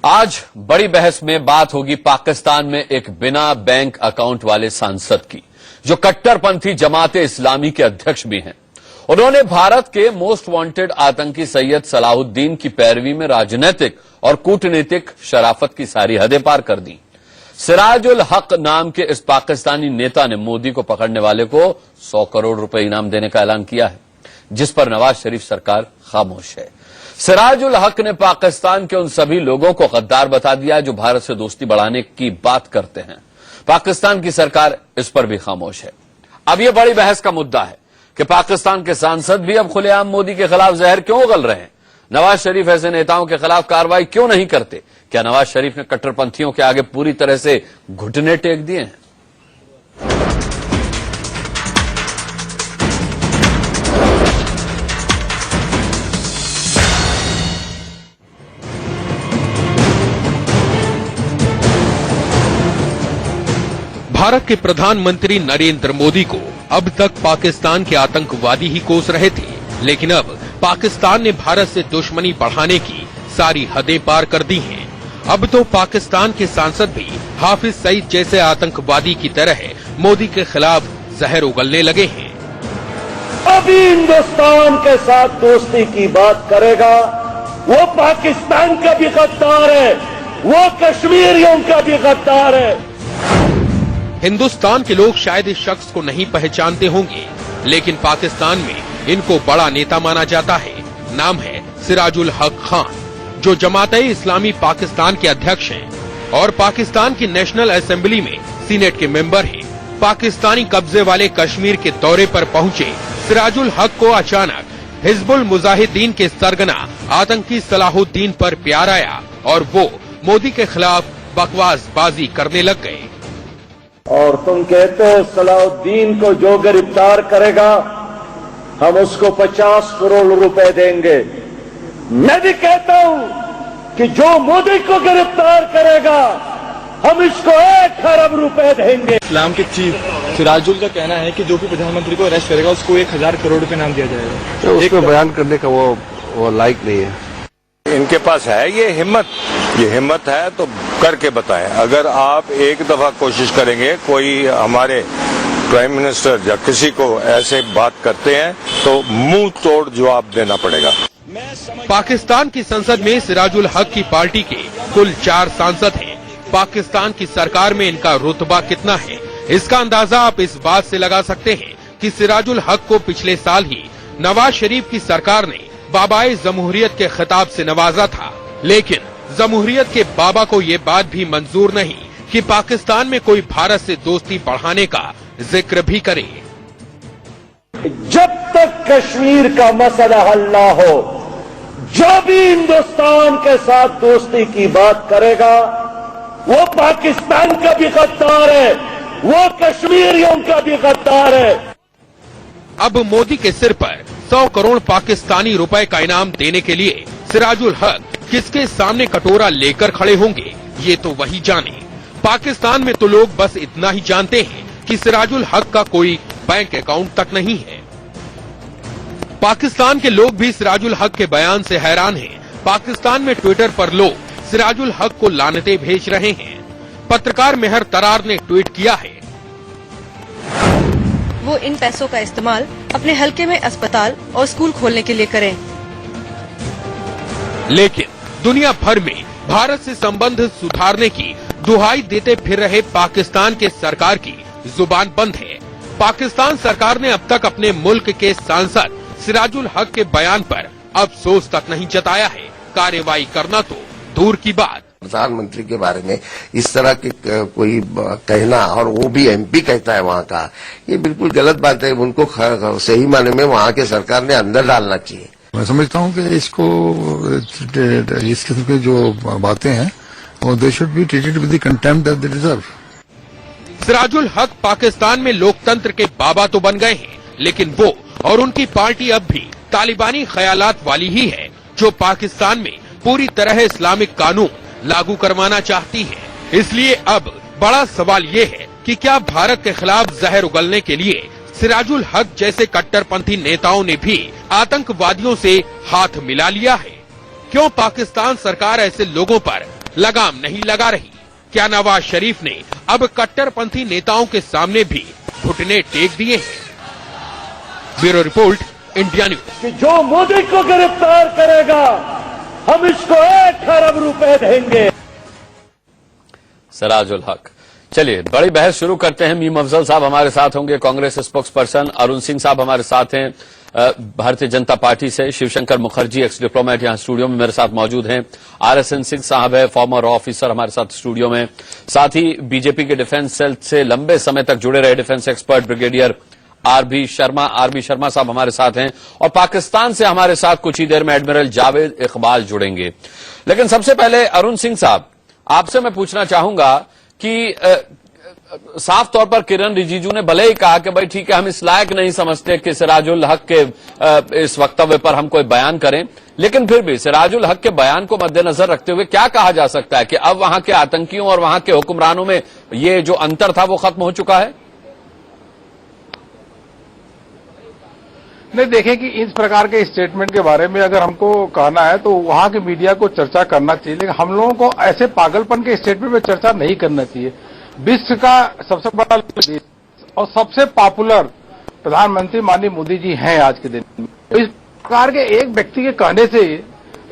आज बड़ी बहस में बात होगी पाकिस्तान में एक बिना बैंक अकाउंट वाले सांसद की, जो कट्टरपंथी जमाते इस्लामी के अध्यक्ष भी हैं। उन्होंने भारत के मोस्ट वांटेड आतंकी सैयद सलाहुद्दीन की पैरवी में राजनीतिक और कूटनीतिक शराफत की सारी हदें पार कर दी। सिराज उल हक नाम के इस पाकिस्तानी नेता ने मोदी को पकड़ने वाले को 100 करोड़ रुपए इनाम देने का ऐलान किया है, जिस पर नवाज शरीफ सरकार खामोश है। सिराज उल हक ने पाकिस्तान के उन सभी लोगों को गद्दार बता दिया जो भारत से दोस्ती बढ़ाने की बात करते हैं। पाकिस्तान की सरकार इस पर भी खामोश है। अब यह बड़ी बहस का मुद्दा है कि पाकिस्तान के सांसद भी अब खुलेआम मोदी के खिलाफ जहर क्यों उगल रहे हैं। नवाज शरीफ ऐसे नेताओं के खिलाफ कार्रवाई क्यों नहीं करते? क्या नवाज शरीफ ने कट्टरपंथियों के आगे पूरी तरह से घुटने टेक दिए हैं? भारत के प्रधानमंत्री नरेंद्र मोदी को अब तक पाकिस्तान के आतंकवादी ही कोस रहे थे, लेकिन अब पाकिस्तान ने भारत से दुश्मनी बढ़ाने की सारी हदें पार कर दी हैं। अब तो पाकिस्तान के सांसद भी हाफिज सईद जैसे आतंकवादी की तरह मोदी के खिलाफ जहर उगलने लगे हैं। अभी हिंदुस्तान के साथ दोस्ती की बात करेगा, वो पाकिस्तान का भी गद्दार है, वो कश्मीरियों का भी गद्दार है। हिंदुस्तान के लोग शायद इस शख्स को नहीं पहचानते होंगे, लेकिन पाकिस्तान में इनको बड़ा नेता माना जाता है। नाम है सिराज उल हक खान, जो जमाते इस्लामी पाकिस्तान के अध्यक्ष हैं और पाकिस्तान की नेशनल असेंबली में सीनेट के मेंबर हैं। पाकिस्तानी कब्जे वाले कश्मीर के दौरे पर पहुंचे सिराज उल हक को अचानक हिजबुल मुजाहिदीन के सरगना आतंकी सलाहुद्दीन पर प्यार आया और वो मोदी के खिलाफ बकवासबाजी करने लग गए। और तुम कहते हो सलाहुद्दीन को जो गिरफ्तार करेगा हम उसको 50 करोड़ रुपए देंगे। मैं भी कहता हूं कि जो मोदी को गिरफ्तार करेगा हम इसको 1 अरब रुपए देंगे। इस्लाम के चीफ सिराजुल का कहना है कि जो भी प्रधानमंत्री को अरेस्ट करेगा उसको 1000 करोड़ रुपए इनाम दिया जाएगा। तो उसको बयान करने का वो लायक नहीं है। इनके पास है ये हिम्मत है तो करके बताएं। अगर आप एक दफा कोशिश करेंगे, कोई हमारे प्राइम मिनिस्टर या किसी को ऐसे बात करते हैं तो मुंह तोड़ जवाब देना पड़ेगा। पाकिस्तान की संसद में सिराज उल हक की पार्टी के कुल 4 सांसद हैं। पाकिस्तान की सरकार में इनका रुतबा कितना है, इसका अंदाजा आप इस बात से लगा सकते हैं कि सिराज उल हक को पिछले साल ही नवाज शरीफ की सरकार ने बाबाए जमहूरियत के खिताब से नवाजा था, लेकिन जमहूरियत के बाबा को ये बात भी मंजूर नहीं कि पाकिस्तान में कोई भारत से दोस्ती बढ़ाने का जिक्र भी करे। जब तक कश्मीर का मसला हल ना हो, जो भी हिंदुस्तान के साथ दोस्ती की बात करेगा वो पाकिस्तान का भी गद्दार है, वो कश्मीरियों का भी गद्दार है। अब मोदी के सिर पर 100 करोड़ पाकिस्तानी रुपए का इनाम देने के लिए सिराज उल हक किसके सामने कटोरा लेकर खड़े होंगे, ये तो वही जाने। पाकिस्तान में तो लोग बस इतना ही जानते हैं कि सिराज उल हक का कोई बैंक अकाउंट तक नहीं है। पाकिस्तान के लोग भी सिराज उल हक के बयान से हैरान हैं। पाकिस्तान में ट्विटर पर लोग सिराज उल हक को लानतें भेज रहे हैं। पत्रकार मेहर तरार ने ट्वीट किया है, वो इन पैसों का इस्तेमाल अपने हलके में अस्पताल और स्कूल खोलने के लिए करें। लेकिन दुनिया भर में भारत से संबंध सुधारने की दुहाई देते फिर रहे पाकिस्तान के सरकार की जुबान बंद है। पाकिस्तान सरकार ने अब तक अपने मुल्क के सांसद सिराज उल हक के बयान पर अफसोस तक नहीं जताया है। कार्रवाई करना तो दूर की बात। प्रधानमंत्री के बारे में इस तरह के कोई कहना, और वो भी एमपी कहता है वहाँ का, ये बिल्कुल गलत बात है। उनको सही माने में वहाँ के सरकार ने अंदर डालना चाहिए। मैं समझता हूँ कि इसको इस किस्म की जो बातें हैं वो they should be treated with the contempt that they deserve. Siraj ul Haq Pakistan में लोकतंत्र के बाबा तो बन गए हैं, लेकिन वो और उनकी पार्टी अब भी तालिबानी ख्यालात वाली ही है, जो पाकिस्तान में पूरी तरह इस्लामिक कानून लागू करवाना चाहती है। इसलिए अब बड़ा सवाल ये है कि क्या भारत के खिलाफ जहर उगलने के लिए सिराज उल हक जैसे कट्टरपंथी नेताओं ने भी आतंकवादियों से हाथ मिला लिया है? क्यों पाकिस्तान सरकार ऐसे लोगों पर लगाम नहीं लगा रही। क्या नवाज शरीफ ने अब कट्टरपंथी नेताओं के सामने भी घुटने टेक दिए हैं? Bureau report, India news. कि जो मोदी को गिरफ्तार करेगा हम इसको 1 अरब रुपए देंगे। सिराजुल हक। चलिए बड़ी बहस शुरू करते हैं। मीम अफजल साहब हमारे साथ होंगे, कांग्रेस स्पोक्स पर्सन। अरुण सिंह साहब हमारे साथ हैं भारतीय जनता पार्टी से। शिवशंकर मुखर्जी एक्स डिप्लोमेट यहां स्टूडियो में मेरे साथ मौजूद हैं। RSN सिंह साहब है, फॉर्मर ऑफिसर, हमारे साथ स्टूडियो में। साथ ही बीजेपी के डिफेंस सेल से लंबे समय तक जुड़े रहे defence expert brigadier RB Sharma साहब हमारे साथ हैं। और पाकिस्तान से हमारे साथ कुछ ही देर में एडमिरल जावेद इकबाल जुड़ेंगे। लेकिन सबसे पहले अरुण सिंह साहब, आपसे मैं पूछना चाहूंगा कि साफ तौर पर किरण रिजिजू ने भले ही कहा कि भाई ठीक है, हम इस लायक नहीं समझते कि सिराजुल हक के इस वक्तव्य पर हम कोई बयान करें, लेकिन फिर भी सिराजुल हक के बयान को मद्देनजर रखते हुए क्या कहा जा सकता है कि अब वहां के आतंकियों और वहां के हुक्मरानों में ये जो अंतर था वो खत्म हो चुका है? नहीं, देखें कि इस प्रकार के स्टेटमेंट के बारे में अगर हमको कहना है तो वहां के मीडिया को चर्चा करना चाहिए, लेकिन हम लोगों को ऐसे पागलपन के स्टेटमेंट में चर्चा नहीं करना चाहिए। विश्व का सबसे बड़ा देश और सबसे पॉपुलर प्रधानमंत्री माननीय मोदी जी हैं आज के दिन में। इस प्रकार के एक व्यक्ति के कहने से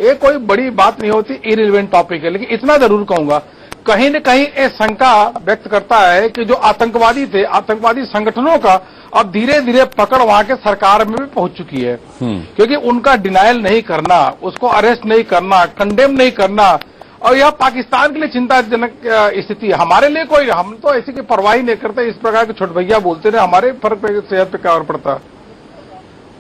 ये कोई बड़ी बात नहीं होती, इररिलेवेंट टॉपिक है। लेकिन इतना जरूर कहूंगा, कहीं न कहीं ये शंका व्यक्त करता है कि जो आतंकवादी थे, आतंकवादी संगठनों का अब धीरे धीरे पकड़ वहां के सरकार में भी पहुंच चुकी है। क्योंकि उनका डिनायल नहीं करना, उसको अरेस्ट नहीं करना, कंडेम नहीं करना, और यह पाकिस्तान के लिए चिंताजनक स्थिति है। हमारे लिए कोई, हम तो ऐसी की परवाही नहीं करते। इस प्रकार के छोट भैया बोलते रहे, हमारे फर्क पे सेहत पे क्या और पड़ता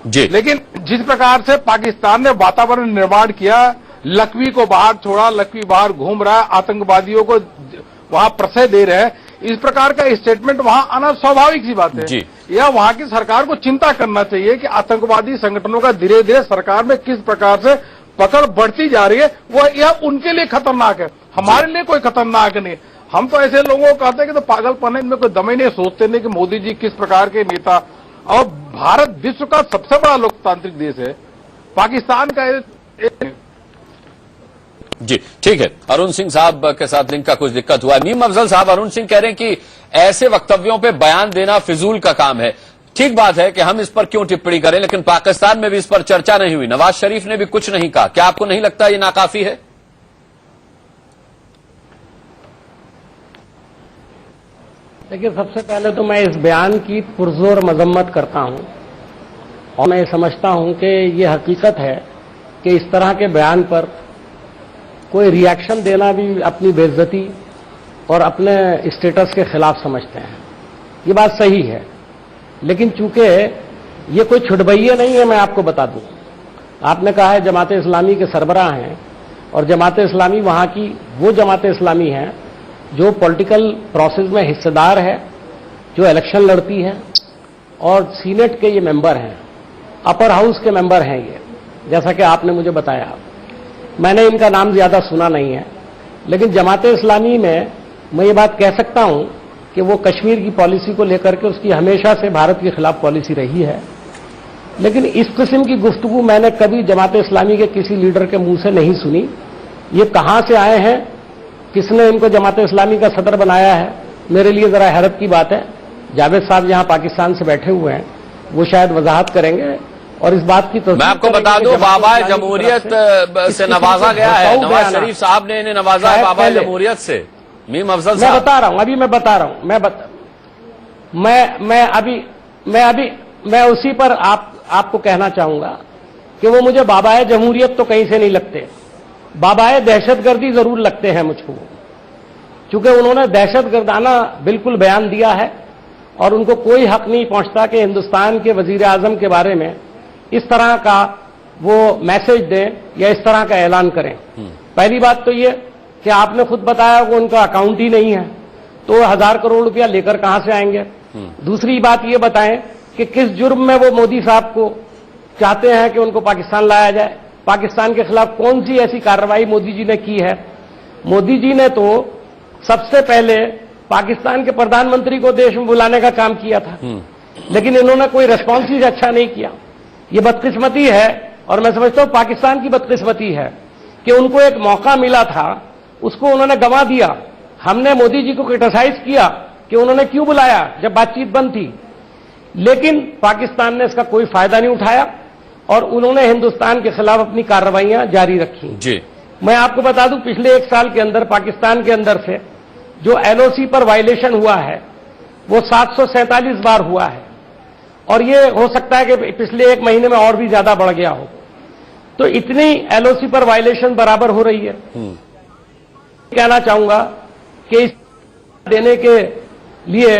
जी। लेकिन जिस प्रकार से पाकिस्तान ने वातावरण निर्माण किया, लकवी को बाहर छोड़ा, लकवी बाहर घूम रहा है, आतंकवादियों को वहां प्रश्रय दे रहे हैं, इस प्रकार का स्टेटमेंट वहां आना स्वाभाविक सी बात है। यह वहां की सरकार को चिंता करना चाहिए कि आतंकवादी संगठनों का धीरे धीरे सरकार में किस प्रकार से पकड़ बढ़ती जा रही है। वो यह उनके लिए खतरनाक है, हमारे लिए कोई खतरनाक नहीं। हम तो ऐसे लोगों को कहते हैं कि तो पागलपन है, इनमें कोई दम ही नहीं, सोचते नहीं कि मोदी जी किस प्रकार के नेता। और भारत विश्व का सबसे बड़ा लोकतांत्रिक देश है, पाकिस्तान का जी ठीक है। अरुण सिंह साहब के साथ लिंक का कुछ दिक्कत हुआ है। मीम अफजल साहब, अरुण सिंह कह रहे हैं कि ऐसे वक्तव्यों पे बयान देना फिजूल का काम है। ठीक बात है कि हम इस पर क्यों टिप्पणी करें, लेकिन पाकिस्तान में भी इस पर चर्चा नहीं हुई, नवाज शरीफ ने भी कुछ नहीं कहा। क्या आपको नहीं लगता ये नाकाफी है? देखिए, सबसे पहले तो मैं इस बयान की पुरजोर मजम्मत करता हूं और मैं समझता हूं कि ये हकीकत है कि इस तरह के बयान पर कोई रिएक्शन देना भी अपनी बेइज्जती और अपने स्टेटस के खिलाफ समझते हैं। ये बात सही है, लेकिन चूंकि ये कोई छुटभैया नहीं है, मैं आपको बता दूं। आपने कहा है जमात इस्लामी के सरबराह हैं, और जमात इस्लामी वहां की वो जमात इस्लामी है जो पॉलिटिकल प्रोसेस में हिस्सेदार है, जो इलेक्शन लड़ती है, और सीनेट के ये मेंबर हैं, अपर हाउस के मेंबर हैं ये, जैसा कि आपने मुझे बताया। मैंने इनका नाम ज्यादा सुना नहीं है, लेकिन जमात इस्लामी में मैं ये बात कह सकता हूं कि वो कश्मीर की पॉलिसी को लेकर के उसकी हमेशा से भारत के खिलाफ पॉलिसी रही है। लेकिन इस किस्म की गुफ्तगू मैंने कभी जमात इस्लामी के किसी लीडर के मुंह से नहीं सुनी। ये कहां से आए हैं, किसने इनको जमात इस्लामी का सदर बनाया है, मेरे लिए जरा हैरत की बात है। जावेद साहब यहां पाकिस्तान से बैठे हुए हैं, वो शायद वजाहत करेंगे और इस बात की तो मैं आपको बता दूं, बाबा जमहूरियत से नवाजा गया है, नवाज शरीफ साहब ने इन्हें नवाजा है बाबा जमहूरियत से। मीम अफजल साहब, मैं बता रहा हूं, अभी मैं बता रहा हूं, मैं उसी पर आपको कहना चाहूंगा कि वो मुझे बाबाए जमहूरियत तो कहीं से नहीं लगते, बाबाए दहशतगर्दी जरूर लगते हैं मुझको, क्योंकि उन्होंने दहशतगर्दाना बिल्कुल बयान दिया है और उनको कोई हक नहीं पहुंचता कि हिंदुस्तान के वजीर आजम के बारे में इस तरह का वो मैसेज दें या इस तरह का ऐलान करें। पहली बात तो ये कि आपने खुद बताया वो उनका अकाउंट ही नहीं है, तो 1000 करोड़ रुपया लेकर कहां से आएंगे। दूसरी बात ये बताएं कि किस जुर्म में वो मोदी साहब को चाहते हैं कि उनको पाकिस्तान लाया जाए, पाकिस्तान के खिलाफ कौन सी ऐसी कार्रवाई मोदी जी ने की है। मोदी जी ने तो सबसे पहले पाकिस्तान के प्रधानमंत्री को देश में बुलाने का काम किया था, लेकिन इन्होंने कोई रिस्पॉन्स ही अच्छा नहीं किया। ये बदकिस्मती है, और मैं समझता हूं पाकिस्तान की बदकिस्मती है कि उनको एक मौका मिला था, उसको उन्होंने गंवा दिया। हमने मोदी जी को क्रिटिसाइज किया कि उन्होंने क्यों बुलाया जब बातचीत बंद थी, लेकिन पाकिस्तान ने इसका कोई फायदा नहीं उठाया और उन्होंने हिंदुस्तान के खिलाफ अपनी कार्रवाइयां जारी रखी। जी, मैं आपको बता दूं, पिछले 1 साल के अंदर पाकिस्तान के अंदर से जो एलओसी पर वायलेशन हुआ है वो 747 बार हुआ है और ये हो सकता है कि पिछले 1 महीने में और भी ज्यादा बढ़ गया हो। तो इतनी एलओसी पर वायलेशन बराबर हो रही है। कहना चाहूंगा कि इस देने के लिए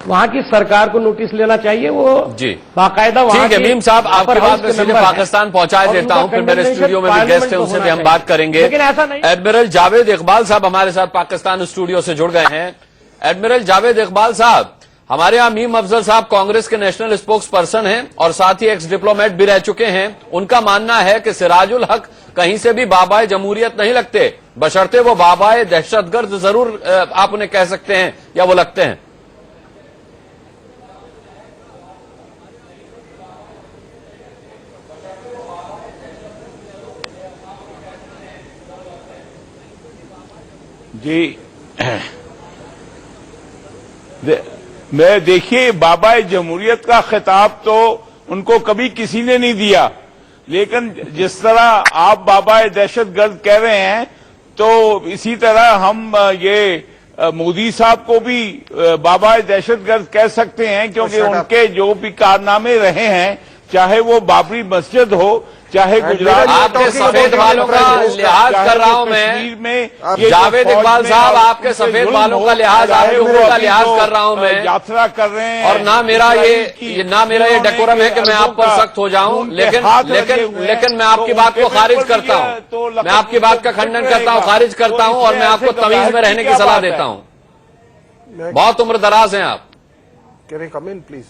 वहां की सरकार को नोटिस लेना चाहिए। वो जी बाकायदा ठीक है मीम साहब, आपकी बात में सीधे पाकिस्तान पहुंचा देता हूं, फिर मेरे स्टूडियो में भी गेस्ट हैं, उनसे भी हम बात करेंगे। लेकिन ऐसा नहीं। एडमिरल जावेद इकबाल साहब हमारे साथ पाकिस्तान स्टूडियो से जुड़ गए हैं। एडमिरल जावेद इकबाल साहब, हमारे यहाँ मीम अफजल साहब कांग्रेस के नेशनल स्पोक्स पर्सन हैं और साथ ही एक्स डिप्लोमेट भी रह चुके हैं। उनका मानना है कि सिराजुल हक कहीं से भी बाबाए जमहूरियत नहीं लगते, बशर्ते वो बाबाए दहशतगर्द जरूर आप उन्हें कह सकते हैं या वो लगते हैं। जी मैं देखिए, बाबाए जमहूरियत का खिताब तो उनको कभी किसी ने नहीं दिया, लेकिन जिस तरह आप बाबाए दहशतगर्द कह रहे हैं तो इसी तरह हम ये मोदी साहब को भी बाबाए दहशतगर्द कह सकते हैं, क्योंकि उनके जो भी कारनामे रहे हैं, चाहे वो बाबरी मस्जिद हो, चाहे गुजरात। आपके सफेद बालों का लिहाज कर रहा हूं मैं, जावेद इकबाल साहब, आपके सफेद बालों का लिहाज, आपकी उम्र का लिहाज कर रहा हूं मैं। यात्रा कर रहे हैं और ना मेरा ये डेकोरम है कि मैं आप पर सख्त हो जाऊं, लेकिन मैं आपकी बात को खारिज करता हूं। मैं आपकी बात का खंडन करता हूं, खारिज करता हूं और मैं आपको तमीज में रहने की सलाह देता हूं। बहुत उम्र दराज हैं आप। Can I come in please?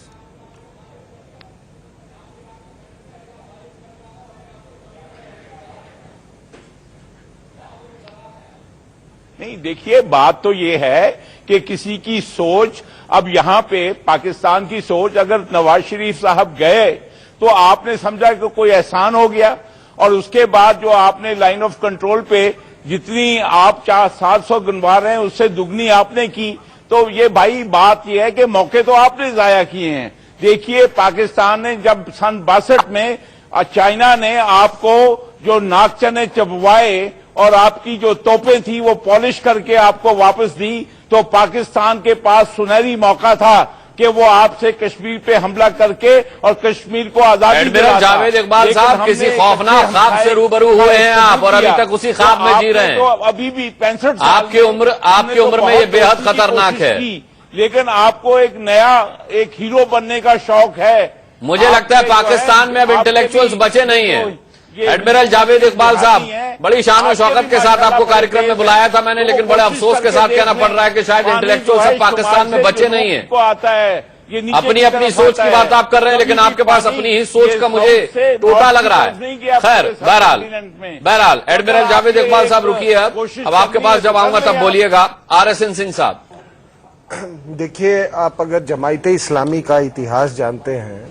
नहीं, देखिए, बात तो ये है कि किसी की सोच, अब यहां पे पाकिस्तान की सोच, अगर नवाज शरीफ साहब गए तो आपने समझा कि कोई एहसान हो गया, और उसके बाद जो आपने लाइन ऑफ कंट्रोल पे जितनी आप 700 गिनवा रहे हैं उससे दुगनी आपने की, तो ये भाई बात ये है कि मौके तो आपने जाया किए हैं। देखिए, पाकिस्तान ने जब सन 62 में चाइना ने आपको जो नाकचने चबवाए और आपकी जो तोपें थी वो पॉलिश करके आपको वापस दी, तो पाकिस्तान के पास सुनहरी मौका था कि वो आपसे कश्मीर पे हमला करके और कश्मीर को आजादी एडमिरल जावेद इकबाल साहब, किसी खौफनाक ख्वाब से रूबरू हुए हैं आप और अभी तक उसी ख्वाब में जी रहे हैं। तो अभी भी 65 आपकी उम्र में ये बेहद खतरनाक है, लेकिन आपको एक नया एक हीरो बनने का शौक है। मुझे लगता है पाकिस्तान में अब इंटेलेक्चुअल्स बचे नहीं है। एडमिरल जावेद इकबाल साहब, बड़ी शान और शौकत के साथ आपको कार्यक्रम में बुलाया था मैंने, लेकिन बड़े अफसोस के साथ कहना पड़ रहा है कि शायद इंटेलेक्चुअल सब पाकिस्तान में बचे नहीं है। अपनी अपनी सोच की बात आप कर रहे हैं, लेकिन आपके पास अपनी ही सोच का मुझे टोटा लग रहा है। खैर, बहरहाल एडमिरल जावेद इकबाल साहब रुकिए, अब आपके पास जब आऊंगा तब बोलिएगा। RSN सिंह साहब, देखिए, आप अगर जमायते इस्लामी का इतिहास जानते हैं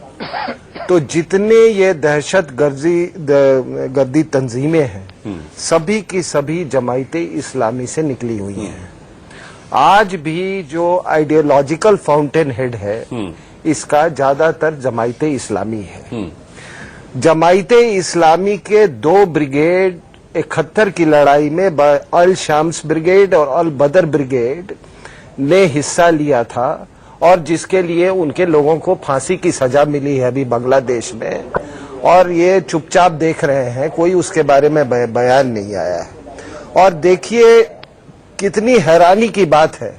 तो जितने ये दहशत गर्दी तंजीमें हैं, सभी की सभी जमायते इस्लामी से निकली हुई हैं। आज भी जो आइडियोलॉजिकल फाउंटेन हेड है, इसका ज्यादातर जमायते इस्लामी है। जमायते इस्लामी के 2 ब्रिगेड 71 की लड़ाई में अल शाम्स ब्रिगेड और अल बदर ब्रिगेड ने हिस्सा लिया था, और जिसके लिए उनके लोगों को फांसी की सजा मिली है अभी बांग्लादेश में, और ये चुपचाप देख रहे हैं, कोई उसके बारे में बयान नहीं आया है। और देखिए, कितनी हैरानी की बात है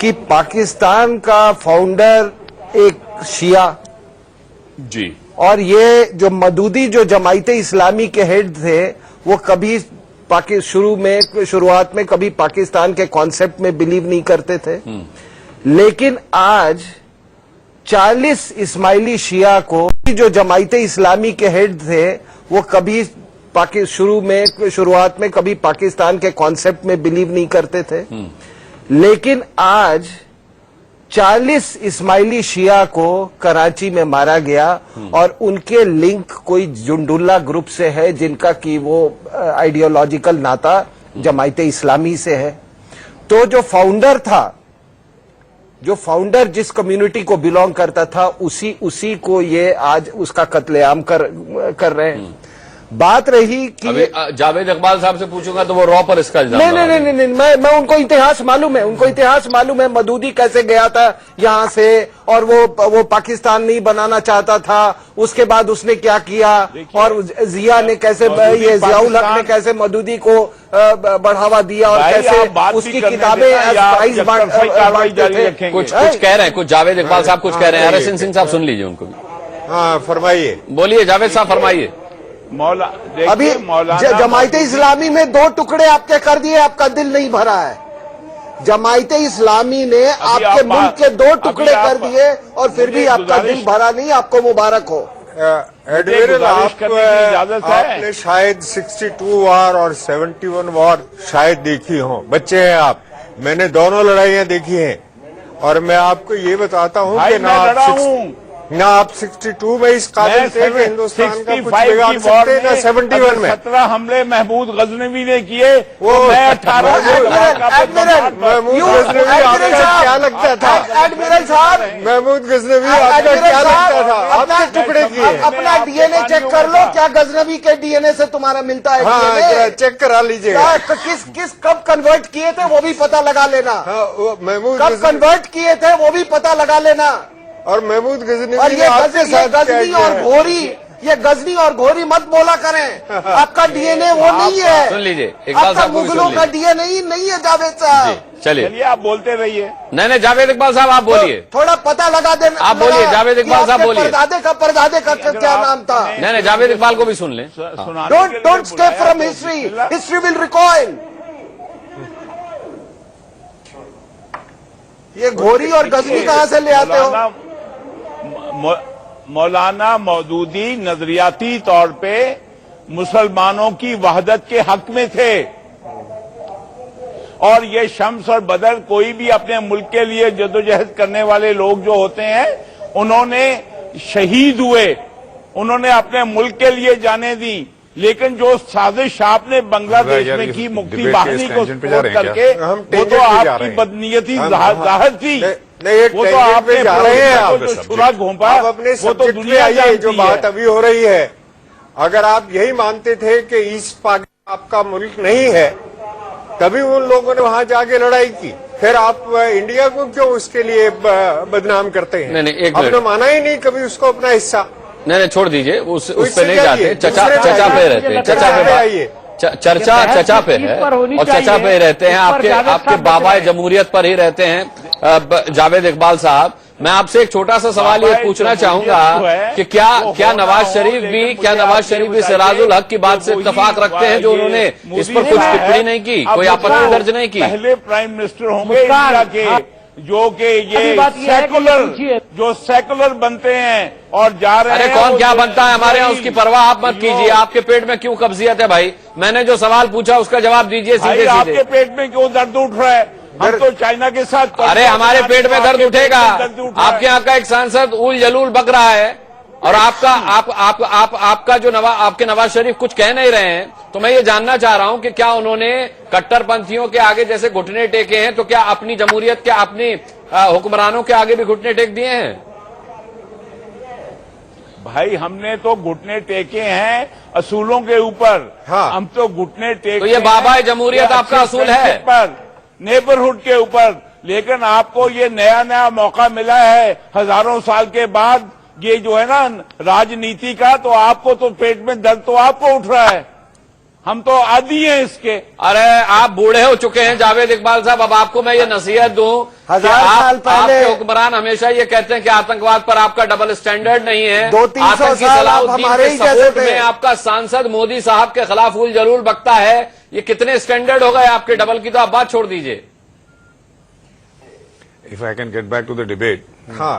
कि पाकिस्तान का फाउंडर एक शिया जी, और ये जो मदूदी जो जमायते इस्लामी के हेड थे, वो कभी शुरुआत में कभी पाकिस्तान के कॉन्सेप्ट में बिलीव नहीं करते थे, लेकिन आज 40 इस्माइली शिया को, जो जमायते इस्लामी के हेड थे, वो कभी शुरुआत में कभी पाकिस्तान के कॉन्सेप्ट में बिलीव नहीं करते थे, लेकिन आज 40 इस्माइली शिया को कराची में मारा गया, और उनके लिंक कोई जुंडुल्ला ग्रुप से है, जिनका कि वो आइडियोलॉजिकल नाता जमायते इस्लामी से है। तो जो फाउंडर जिस कम्युनिटी को बिलोंग करता था उसी को ये आज उसका कत्लेआम कर रहे हैं। बात रही कि अभी जावेद इकबाल साहब से पूछूंगा तो वो रॉ पर इसका इल्जाम नहीं, मैं उनको इतिहास मालूम है, मदूदी कैसे गया था यहां से और वो पाकिस्तान नहीं बनाना चाहता था, उसके बाद उसने क्या किया और जिया ने कैसे, ये जियाउल हक ने कैसे मदूदी को बढ़ावा दिया और कैसे उसकी किताबें प्राइज बांटते थे। कुछ कह रहे हैं, कुछ जावेद इकबाल साहब कुछ कह रहे हैं। RSN सिंह साहब सुन लीजिए उनको भी। हाँ फरमाइए, बोलिए जावेद साहब, फरमाइए। अभी जमायते इस्लामी में 2 टुकड़े आपके कर दिए, आपका दिल नहीं भरा है। जमायते इस्लामी ने आपके मुल्क के 2 टुकड़े कर दिए और फिर भी आपका दिल भरा नहीं। आपको मुबारक हो। एडमिरल, आपने शायद 62 वार और 71 वार शायद देखी हो, बच्चे हैं आप। मैंने दोनों लड़ाइयां देखी हैं और मैं आपको ये बताता हूँ कि ना आप 62 में इस काबिल थे कि हिंदुस्तान का कुछ बिगाड़ सकते, ना 71 में 17 हमले महमूद गजनवी ने किए, वो 18 महमूद गजनवी आपका क्या लगता था? एडमिरल साहब, महमूद गजनवी आपका क्या लगता था? आपके टुकड़े किए। अपना डीएनए चेक कर लो, क्या गजनवी के डीएनए से तुम्हारा मिलता है? हाँ, चेक करा लीजिएगा। किस कब कन्वर्ट किए थे वो भी पता लगा लेना। महमूद कब कन्वर्ट किए थे वो भी पता लगा लेना। और महमूद गजनी और ये गजनी और घोरी मत बोला करें। आपका डीएनए वो नहीं है। सुन लीजिए इकबाल साहब, मुगलों का डीएनए नहीं है जावेद साहब। चलिए आप बोलते रहिए। नहीं जावेद इकबाल साहब आप बोलिए, थोड़ा पता लगा देना। आप बोलिए जावेद इकबाल साहब, बोलिए। परदादे का क्या नाम था? नहीं जावेद इकबाल को भी सुन लें। Don't escape from history will recoil. ये घोरी और गजनी कहां से ले आते हो? मौलाना मौदूदी नजरियाती तौर पे मुसलमानों की वहदत के हक में थे और ये शम्स और बदर कोई भी अपने मुल्क के लिए जदोजहद करने वाले लोग जो होते हैं उन्होंने शहीद हुए, उन्होंने अपने मुल्क के लिए जाने दी। लेकिन जो साजिश आपने बांग्लादेश में की मुक्ति वाहिनी को सपोर्ट करके, वो तो आपकी बदनीयती जाहिर थी। वो तो आपने जो छुरा घोंपा, वो तो दुनिया जानती जो बात अभी हो रही है। अगर आप यही मानते थे कि ईस्ट पाकिस्तान आपका मुल्क नहीं है, तभी उन लोगों ने वहां जाके लड़ाई की। फिर आप इंडिया को क्यों उसके लिए बदनाम करते हैं? नहीं, आपने माना ही नहीं कभी उसको अपना हिस्सा। नहीं छोड़ दीजिए, उस पे नहीं जाते। चचा पे रहते हैं, चर्चा पे है और चर्चा पे रहते हैं। आपके बाबा जमहूरियत पर ही रहते हैं। जावेद इकबाल साहब, मैं आपसे एक छोटा सा सवाल ये पूछना चाहूंगा कि क्या नवाज शरीफ भी सिराजुल हक की बात से इत्तेफाक रखते हैं जो उन्होंने इस पर कुछ टिप्पणी नहीं की, कोई आपत्ति दर्ज नहीं की? पहले प्राइम मिनिस्टर होंगे इंडिया के जो कि ये सेकुलर बनते हैं और जा रहे हैं। अरे कौन क्या बनता है हमारे यहाँ, उसकी परवाह आप मत कीजिए। आपके पेट में क्यों कब्जियत है भाई? मैंने जो सवाल पूछा उसका जवाब दीजिए सीधे। आपके पेट में क्यों दर्द उठ रहा है? हम तो चाइना के साथ। अरे हमारे पेट में दर्द उठेगा। आपके यहाँ का एक सांसद उल जलूल बक रहा है और आपका जो आपके नवाज शरीफ कुछ कह नहीं रहे हैं। तो मैं ये जानना चाह रहा हूं कि क्या उन्होंने कट्टरपंथियों के आगे जैसे घुटने टेके हैं, तो क्या अपनी जमहूरियत के अपनी हुक्मरानों के आगे भी घुटने टेक दिए हैं? भाई हमने तो घुटने टेके हैं असूलों के ऊपर। हाँ। हम तो घुटने टेके, तो ये बाबा जमहूरियत आपका असूल है पर नेबरहुड के ऊपर। लेकिन आपको ये नया मौका मिला है हजारों साल के बाद, ये जो है ना राजनीति का, तो आपको तो पेट में दर्द तो आपको उठ रहा है। हम तो आदी हैं इसके। अरे आप बूढ़े हो चुके हैं जावेद इकबाल साहब। अब आपको मैं ये नसीहत दूं, 1000 साल पहले आपके हुक्मरान हमेशा ये कहते हैं कि आतंकवाद पर आपका डबल स्टैंडर्ड नहीं है। 200-300 साल हमारे ही जैसे थे। में आपका सांसद मोदी साहब के खिलाफ उल जलूल बकता है। ये कितने स्टैंडर्ड हो गए आपके डबल की? तो आप बात छोड़ दीजिए। If I can get back to the debate, हाँ,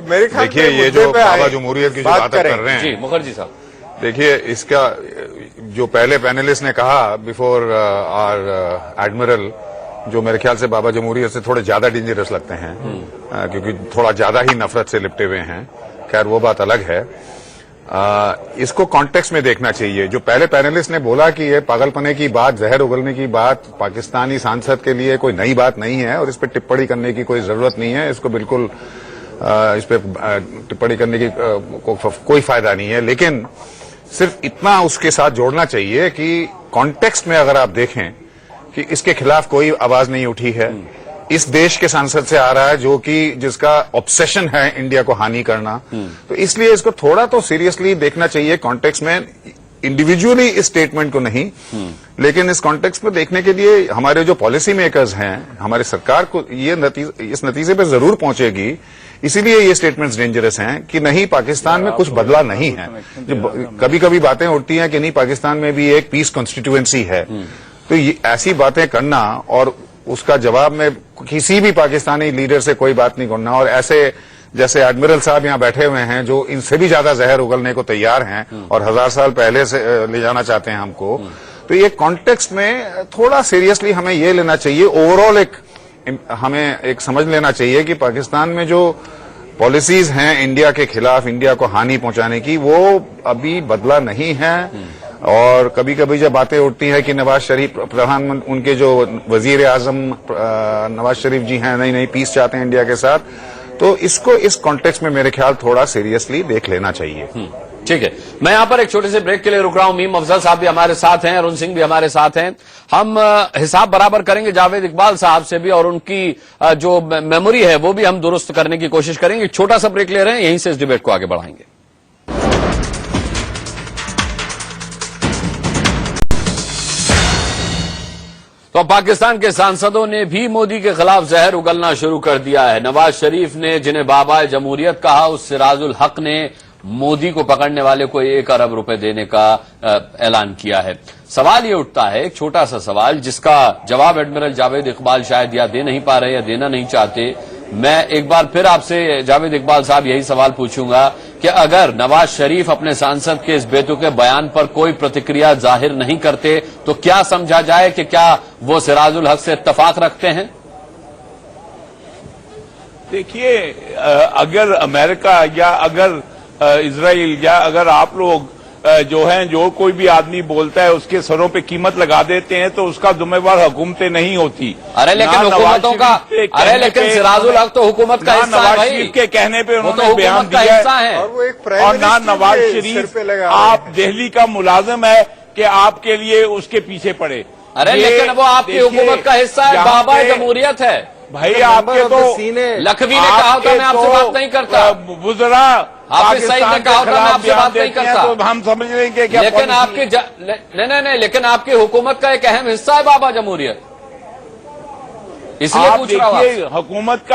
मेरे ख्याल देखिए ये जो बाबा जमहूरियत की जो बात कर रहे हैं, जी मुखर्जी साहब, देखिए इसका जो पहले पैनलिस्ट ने कहा बिफोर आर एडमिरल, जो मेरे ख्याल से बाबा जमहूरियत से थोड़े ज्यादा डेंजरस लगते हैं क्योंकि थोड़ा ज्यादा ही नफरत से लिपटे हुए हैं। खैर वो बात अलग है। इसको कॉन्टेक्स्ट में देखना चाहिए। जो पहले पैनलिस्ट ने बोला कि ये पागलपने की बात, जहर उगलने की बात पाकिस्तानी सांसद के लिए कोई नई बात नहीं है और इस पर टिप्पणी करने की कोई जरूरत नहीं है, इसको बिल्कुल इस पर टिप्पणी करने की कोई फायदा नहीं है। लेकिन सिर्फ इतना उसके साथ जोड़ना चाहिए कि कॉन्टेक्स्ट में अगर आप देखें कि इसके खिलाफ कोई आवाज नहीं उठी है, इस देश के सांसद से आ रहा है जो कि जिसका ऑब्सेशन है इंडिया को हानि करना, तो इसलिए इसको थोड़ा तो सीरियसली देखना चाहिए कॉन्टेक्स्ट में, इंडिविजुअली इस स्टेटमेंट को नहीं, लेकिन इस कॉन्टेक्स्ट में देखने के लिए हमारे जो पॉलिसी मेकर्स हैं, हमारी सरकार को ये इस नतीजे पे जरूर पहुंचेगी। इसीलिए ये स्टेटमेंट्स डेंजरस हैं कि नहीं, पाकिस्तान में कुछ बदला नहीं है। जो कभी कभी बातें उठती हैं कि नहीं, पाकिस्तान में भी एक पीस कॉन्स्टिट्यूएंसी है, तो ये ऐसी बातें करना और उसका जवाब में किसी भी पाकिस्तानी लीडर से कोई बात नहीं करना, और ऐसे जैसे एडमिरल साहब यहाँ बैठे हुए हैं जो इनसे भी ज्यादा जहर उगलने को तैयार हैं और 1000 साल पहले से ले जाना चाहते हैं हमको, तो ये कॉन्टेक्स्ट में थोड़ा सीरियसली हमें ये लेना चाहिए। ओवरऑल हमें एक समझ लेना चाहिए कि पाकिस्तान में जो पॉलिसीज हैं इंडिया के खिलाफ, इंडिया को हानि पहुंचाने की, वो अभी बदला नहीं है। और कभी कभी जब बातें उठती है कि नवाज शरीफ प्रधानमंत्री, उनके जो वजीर आजम नवाज शरीफ जी हैं, नई नई पीस चाहते हैं इंडिया के साथ, तो इसको इस कॉन्टेक्स्ट में मेरे ख्याल थोड़ा सीरियसली देख लेना चाहिए। ठीक है, मैं यहां पर एक छोटे से ब्रेक के लिए रुक रहा हूं। मीम अफजल साहब भी हमारे साथ हैं, अरुण सिंह भी हमारे साथ हैं। हम हिसाब बराबर करेंगे जावेद इकबाल साहब से भी, और उनकी जो मेमोरी है वो भी हम दुरुस्त करने की कोशिश करेंगे। छोटा सा ब्रेक ले रहे हैं, यहीं से इस डिबेट को आगे बढ़ाएंगे। तो पाकिस्तान के सांसदों ने भी मोदी के खिलाफ जहर उगलना शुरू कर दिया है। नवाज शरीफ ने, जिन्हें बाबा जमहूरियत कहा, उस सिराजुल हक ने मोदी को पकड़ने वाले को 1 अरब रुपए देने का ऐलान किया है। सवाल ये उठता है, एक छोटा सा सवाल जिसका जवाब एडमिरल जावेद इकबाल शायद या दे नहीं पा रहे या देना नहीं चाहते। मैं एक बार फिर आपसे जावेद इकबाल साहब यही सवाल पूछूंगा कि अगर नवाज शरीफ अपने सांसद के इस बेतुके बयान पर कोई प्रतिक्रिया जाहिर नहीं करते तो क्या समझा जाए कि क्या वो सिराजुल हक से इत्तफाक रखते हैं? देखिए, अगर अमेरिका या अगर इजराइल या अगर आप लोग जो हैं, जो कोई भी आदमी बोलता है उसके सरों पे कीमत लगा देते हैं तो उसका जिम्मेवार हुकूमतें नहीं होती। अरे लेकिन हुकूमतों का, अरे लेकिन सिराजुल हक तो हुकूमत का हिस्सा है भाई। नवाज शरीफ के कहने पे उन्होंने तो बयान दिया है, और ना नवाज शरीफ आप दिल्ली का मुलाजिम है कि आपके लिए उसके पीछे पड़े। अरे लेकिन वो आपकी हुकूमत का हिस्सा है, बाबा जमहूरियत है भाई। आपके तो लखवी ने कहा था मैं आपसे बात नहीं करता, गुजरा हाफिज सईद ने कहा था मैं आपसे बात नहीं करता, तो हम समझ लेंगे क्या। लेकिन आपकी नहीं, लेकिन आपकी हुकूमत का एक अहम हिस्सा है बाबा जमहूरियत, इसलिए पूछ रहा हूं। हुकूमत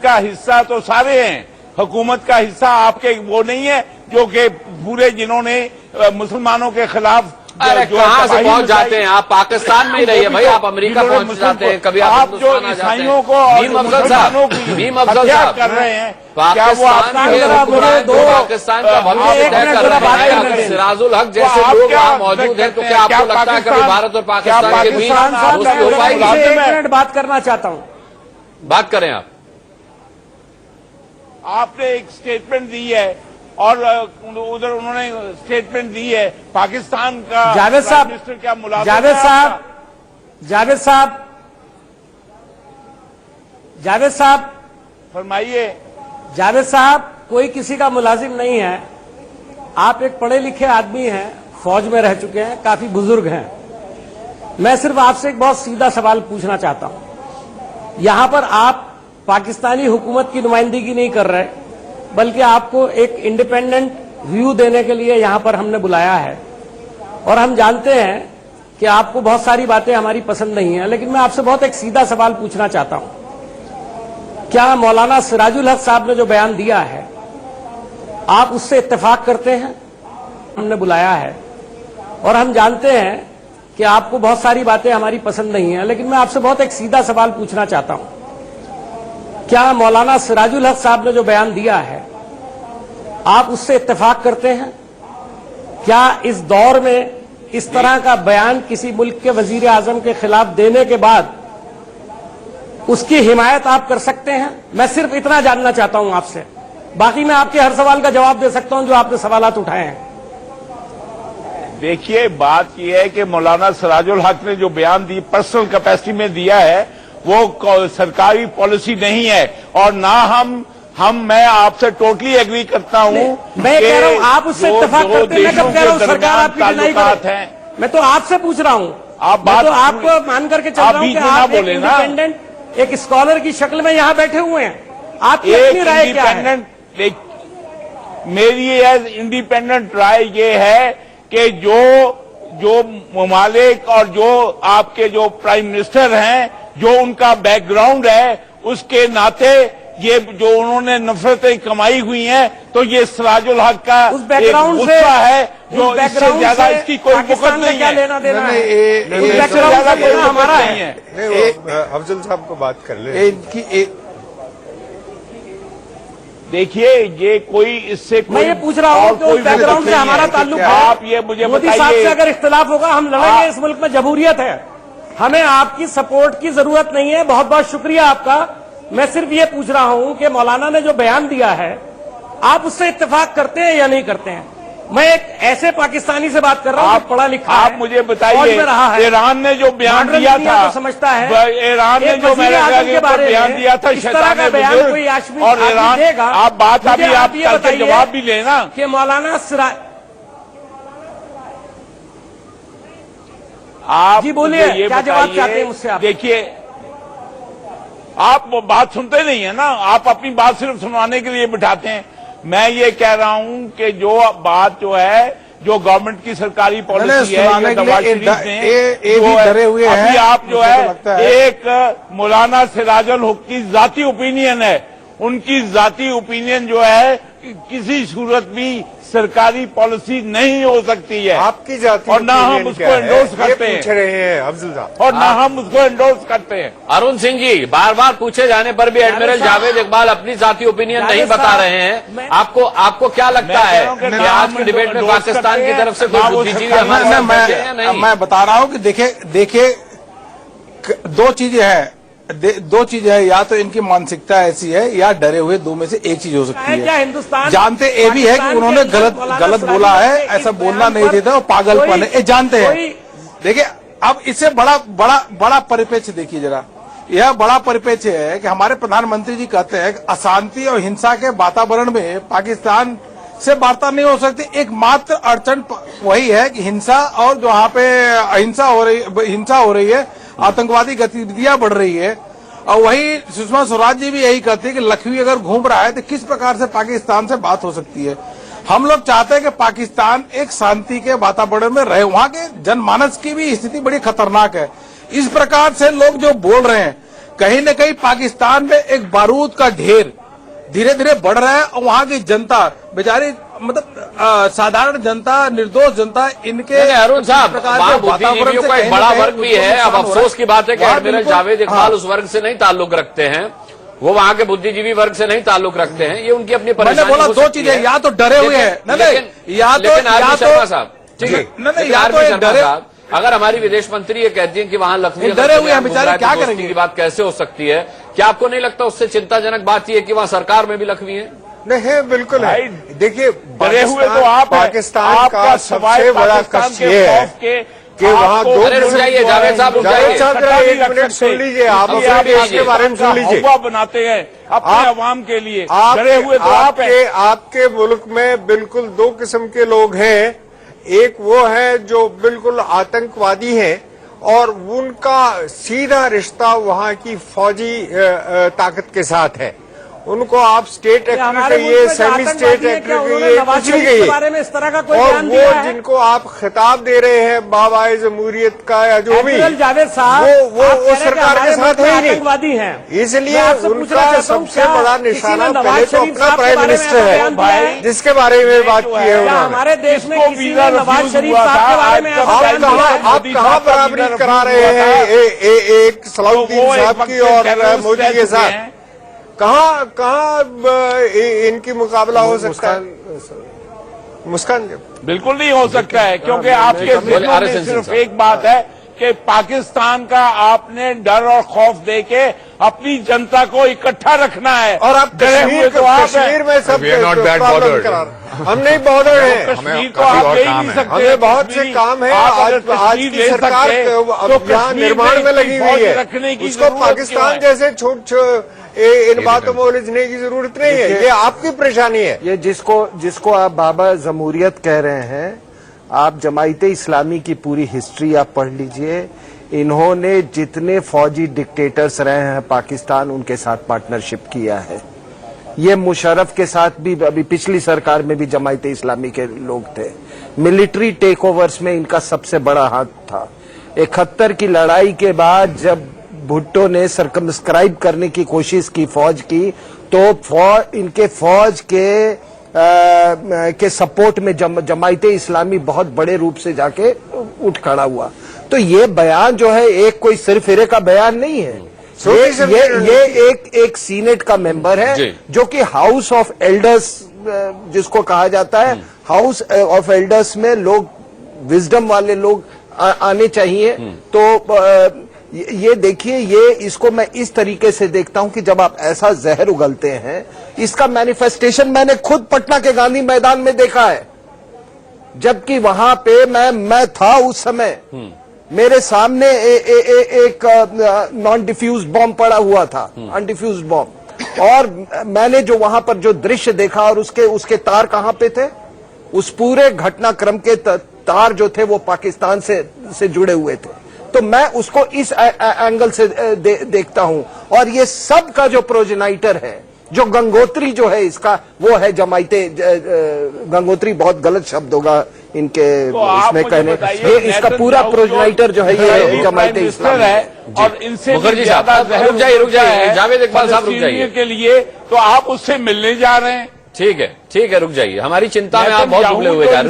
का हिस्सा तो सारे हैं। हुकूमत का हिस्सा आपके वो नहीं है जो कि पूरे जिन्होंने मुसलमानों के खिलाफ। अरे कहां से पहुंच जाते हैं आप? पाकिस्तान में ही रहिए भाई, आप अमरीका पहुंच जाते हैं, कभी आप जो ईसाइयों को मीम अफजल साहब कर रहे हैं, पाकिस्तान का भविष्य तय कर रहे हैं। अगर सिराजुल हक जैसे लोग वहां मौजूद हैं तो क्या आपको लगता है कभी भारत और पाकिस्तान के बीच दोस्ती हो पाएगी? एक मिनट बात करना चाहता हूं। बात करें आप। आपने एक स्टेटमेंट दी है और उधर उन्होंने स्टेटमेंट दी है पाकिस्तान का। जावेद साहब, मिनिस्टर क्या मुलाजिम जावेद साहब फरमाइए। जावेद साहब, कोई किसी का मुलाजिम नहीं है। आप एक पढ़े लिखे आदमी हैं, फौज में रह चुके हैं, काफी बुजुर्ग हैं। मैं सिर्फ आपसे एक बहुत सीधा सवाल पूछना चाहता हूं। यहां पर आप पाकिस्तानी हुकूमत की नुमाइंदगी नहीं कर रहे, बल्कि आपको एक इंडिपेंडेंट व्यू देने के लिए यहां पर हमने बुलाया है। और हम जानते हैं कि आपको बहुत सारी बातें हमारी पसंद नहीं है, लेकिन मैं आपसे बहुत एक सीधा सवाल पूछना चाहता हूं। क्या मौलाना सिराजुल हक साहब ने जो बयान दिया है आप उससे इत्तेफाक करते हैं? हमने बुलाया है और हम जानते हैं कि आपको बहुत सारी बातें हमारी पसंद नहीं है, लेकिन मैं आपसे बहुत एक सीधा सवाल पूछना चाहता हूं। क्या मौलाना सिराजुल हक साहब ने जो बयान दिया है आप उससे इत्तेफाक करते हैं? क्या इस दौर में इस तरह का बयान किसी मुल्क के वजीर आजम के खिलाफ देने के बाद उसकी हिमायत आप कर सकते हैं? मैं सिर्फ इतना जानना चाहता हूं आपसे। बाकी मैं आपके हर सवाल का जवाब दे सकता हूं जो आपने सवालात उठाए हैं। देखिए, बात यह है कि मौलाना सिराजुल हक ने जो बयान दी पर्सनल कैपेसिटी में दिया है वो सरकारी पॉलिसी नहीं है, और ना मैं आपसे टोटली एग्री करता हूं। मैं कह रहा हूं आप उससे इत्तेफाक करते हैं, मैं कब कह रहा हूं सरकार आपकी डिनाई करे। मैं तो आपसे पूछ रहा हूं, मैं तो आपको मान करके चल रहा हूं कि आप एक इंडिपेंडेंट एक स्कॉलर की शक्ल में यहां बैठे हुए हैं। आपकी अपनी राय क्या है? मेरी इंडिपेंडेंट राय ये है कि जो ममालिक और जो आपके जो प्राइम मिनिस्टर हैं, जो उनका बैकग्राउंड है, उसके नाते ये जो उन्होंने नफरतें कमाई हुई हैं, तो ये सिराजुल हक का उस बैकग्राउंड से है जो इससे ज्यादा इसकी कोई बुकत नहीं है। लेना देना है, इससे ज्यादा कोई हमारा नहीं है। अफजल साहब को बात कर ले। देखिए, ये कोई इससे मैं ये पूछ रहा हूँ कि बैकग्राउंड से हमारा ताल्लुक है। आप ये मुझे मोदी साहब से अगर इख्तिलाफ होगा हम लड़ेंगे, इस मुल्क में जमहूरियत है, हमें आपकी सपोर्ट की जरूरत नहीं है। बहुत बहुत शुक्रिया आपका। मैं सिर्फ ये पूछ रहा हूं कि मौलाना ने जो बयान दिया है आप उससे इत्तेफाक करते हैं या नहीं करते हैं? मैं एक ऐसे पाकिस्तानी से बात कर रहा हूं जो पढ़ा लिखा है, आप मुझे बताइए, ईरान ने जो बयान दिया था तो समझता है, ईरान ने जो बयान दिया था, इस तरह का बयान कोई और ईरान देगा। आप बात अभी आप करके जवाब भी लेना कि मौलाना आप जी बोलिए, क्या जवाब चाहते हैं मुझसे? देखिए, आप बात सुनते नहीं है ना, आप अपनी बात सिर्फ सुनवाने के लिए बिठाते हैं। मैं ये कह रहा हूं कि जो बात जो है, जो गवर्नमेंट की सरकारी पॉलिसी है, नवाज शरीफ ने डरे हुए हैं। अभी आप जो है एक मौलाना सिराजुल हक की जाती ओपिनियन है, उनकी जाती ओपिनियन जो है किसी सूरत भी सरकारी पॉलिसी नहीं हो सकती है। आपकी जाती और ना हम उसको एंडोर्स करते हैं, पूछ रहे हैं अफजल साहब, और ना हम उसको एंडोर्स करते हैं। अरुण सिंह जी, बार बार पूछे जाने पर भी एडमिरल जावेद इकबाल अपनी जाती ओपिनियन नहीं बता रहे हैं। आपको क्या लगता है कि आज की डिबेट में पाकिस्तान की तरफ से कोई बुद्धिजीवी हमारे साथ बैठे हैं या नहीं? मैं बता रहा हूं कि देखिए दो चीजें है, या तो इनकी मानसिकता ऐसी है या डरे हुए, दो में से एक चीज हो सकती है। क्या हिंदुस्तान जानते ये भी है कि उन्होंने गलत बोला है, ऐसा बोलना नहीं देता, और पागलपन है, ये जानते हैं। देखिए, अब इससे बड़ा परिप्रेक्ष्य देखिए जरा। यह बड़ा परिप्रेक्ष्य है कि हमारे प्रधानमंत्री जी कहते हैं कि अशांति और हिंसा के वातावरण में पाकिस्तान से वार्ता नहीं हो सकती। एकमात्र अड़चन वही है कि हिंसा, और जो वहां पे हिंसा हो रही है, आतंकवादी गतिविधियां बढ़ रही है। और वही सुषमा स्वराज जी भी यही कहती है कि लखवी अगर घूम रहा है तो किस प्रकार से पाकिस्तान से बात हो सकती है। हम लोग चाहते हैं कि पाकिस्तान एक शांति के वातावरण में रहे। वहां के जनमानस की भी स्थिति बड़ी खतरनाक है। इस प्रकार से लोग जो बोल रहे हैं, कहीं न कहीं पाकिस्तान में एक बारूद का ढेर धीरे धीरे बढ़ रहा है, और वहां की जनता बेचारी, मतलब साधारण जनता, निर्दोष जनता, इनके अरुण साहब, बुद्धिजीवियों का एक बड़ा वर्ग भी है। अब अफसोस की बात है कि एडमिरल जावेद इकबाल उस वर्ग से नहीं ताल्लुक रखते हैं, वो वहां के बुद्धिजीवी वर्ग से नहीं ताल्लुक रखते हैं। ये उनकी अपनी परेशानी। मैंने बोला दो चीजें, या तो डरे हुए हैं, लेकिन आरपी शर्मा साहब, ठीक है, अगर हमारी विदेश मंत्री ये कहती है कि वहां लखवी डरे हुए हैं बेचारे, क्या करेंगे? की बात कैसे हो सकती है? क्या आपको नहीं लगता उससे चिंताजनक बात यह है कि वहां सरकार में भी लखवी है? नहीं, बिल्कुल है। देखिए, डरे हुए तो आप पाकिस्तान का सबसे बड़ा कष्ट ये है कि वहाँ दो जावेद साहब एक मिनट सुन लीजिए, आप इसके बारे में सुन लीजिए। बनाते हैं अपने अवाम के लिए, डरे हुए तो आपके मुल्क में बिल्कुल दो किस्म के लोग हैं। एक वो है जो बिल्कुल आतंकवादी हैं, और उनका सीधा रिश्ता वहां की फौजी ताकत के साथ है। उनको आप स्टेट एक्टर कहिए, सेमी स्टेट एक्टर कहिए, कुछ भी कहिए, और वो जिनको आप खिताब दे रहे हैं बाबाए जमहूरियत का या जो भी, वो सरकार के साथ है ही नहीं। इसलिए उनका सबसे बड़ा निशाना पहले तो अपना प्राइम मिनिस्टर है, जिसके बारे में बात की है उन्होंने। हमारे देश में नवाज शरीफ साहब के बारे में आप कहाँ बराबरी करा रहे हैं एक सलाउद्दीन साहब की और मोदी के साथ? कहाँ इनकी मुकाबला हो सकता है? मुस्कान बिल्कुल नहीं हो सकता है, क्योंकि आपके सिर्फ एक बात है कि पाकिस्तान का आपने डर और खौफ देके अपनी जनता को इकट्ठा रखना है। और आप कश्मीर में सब प्रॉब्लम करा रहे हैं। हम नहीं बॉर्डर है, कश्मीर तो आप ले ही नहीं सकते। हमें बहुत से काम है। आज की सरकार यहाँ निर्माण में लगी हुई है, उसको पाकिस्तान जैसे इन बातों में उलझने की जरूरत नहीं है। ये आपकी परेशानी है। ये जिसको आप बाबा जमहूरियत कह रहे हैं, आप जमायते इस्लामी की पूरी हिस्ट्री आप पढ़ लीजिए। इन्होंने जितने फौजी डिक्टेटर्स रहे हैं पाकिस्तान, उनके साथ पार्टनरशिप किया है। ये मुशर्रफ के साथ भी अभी पिछली सरकार में भी जमायते इस्लामी के लोग थे। मिलिट्री टेक ओवर्स में इनका सबसे बड़ा हाथ था। 71 की लड़ाई के बाद जब भुट्टो ने सर्कमस्क्राइब करने की कोशिश की फौज की, तो इनके फौज के सपोर्ट में जमायते इस्लामी बहुत बड़े रूप से जाके उठ खड़ा हुआ। तो ये बयान जो है एक कोई सिरफिरे का बयान नहीं है। ये एक सीनेट का मेंबर है जो कि हाउस ऑफ एल्डर्स जिसको कहा जाता है, हाउस ऑफ एल्डर्स में लोग विजडम वाले लोग आने चाहिए। तो ये देखिए, ये इसको मैं इस तरीके से देखता हूं कि जब आप ऐसा जहर उगलते हैं, इसका मैनिफेस्टेशन मैंने खुद पटना के गांधी मैदान में देखा है। जबकि वहां पे मैं था उस समय, मेरे सामने एक नॉन डिफ्यूज बॉम्ब पड़ा हुआ था, अनडिफ्यूज बॉम्ब, और मैंने जो वहां पर जो दृश्य देखा और उसके तार कहां पे थे, उस पूरे घटनाक्रम के तार जो थे वो पाकिस्तान से जुड़े हुए थे। तो मैं उसको इस एंगल से देखता हूं। और ये सब का जो प्रोजेनाइटर है, जो गंगोत्री जो है इसका, वो है जमायते। गंगोत्री बहुत गलत शब्द होगा इनके इसमें कहने, ये इसका पूरा प्रोजेनाइटर जो है ये जमायते इस्लामी है। और इनसे मुखर्जी साहब रुक जाइए, जावेद इकबाल साहब रुक जाइए के लिए, तो आप उससे मिलने जा रहे हैं। ठीक है, रुक जाइए। हमारी चिंता में आप बहुत उबले हुए जा रहे